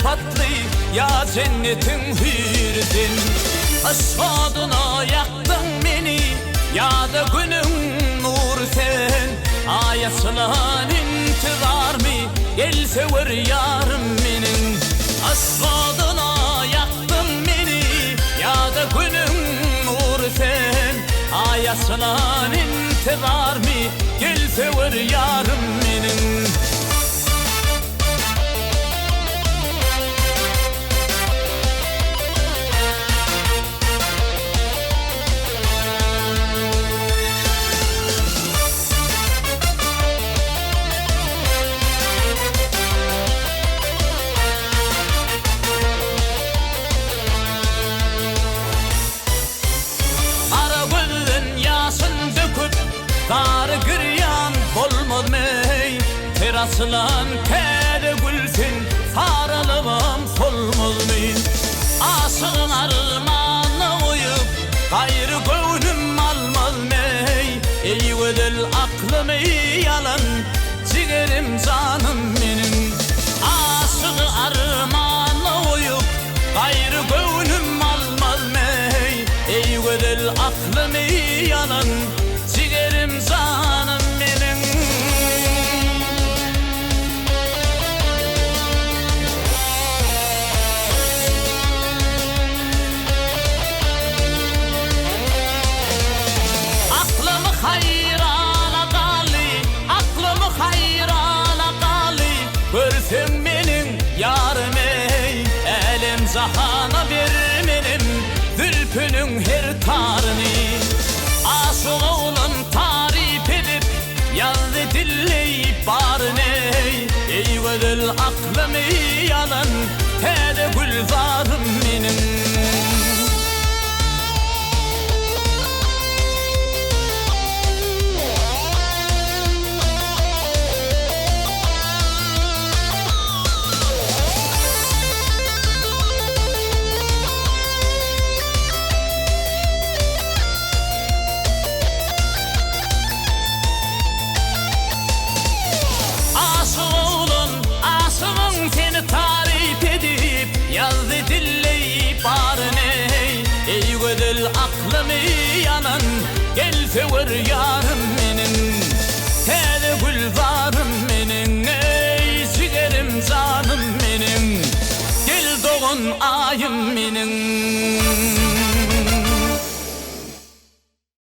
sıfatlı ya cennetin hürdin. Aşkadına yaktın beni ya da günün nur sen. Ayasılan intizar mı gelse var yarım benim. Aşkadına yaktın beni ya da günün nur sen. Ayasılan intizar mı gelse var yarım benim. Darı güryan bolmaz mey terasılan kere gülsün sarılımım solmaz mey. Aşığın armağanına uyup gayrı gönlüm almaz mey. Ey vedel aklımı yalan ciğerim canım benim. Aşığı armağanına uyup gayrı gönlüm almaz mey. Ey vedel aklımı yalan ciğerim canım benim. Aklımı hayrana kalı, aklımı hayrana kalı. Görsün benim yarım ey, elim zahana vermenim zülfünün her tarını. Aşık oğlum tarif edip yazdı dilleyip barın ey. Ey vedel aklımı yalan tede gülzarım benim. Seni tarif edip yazdı dilleyip barın ey. Ey vedel aklımı yalan gelse var yarım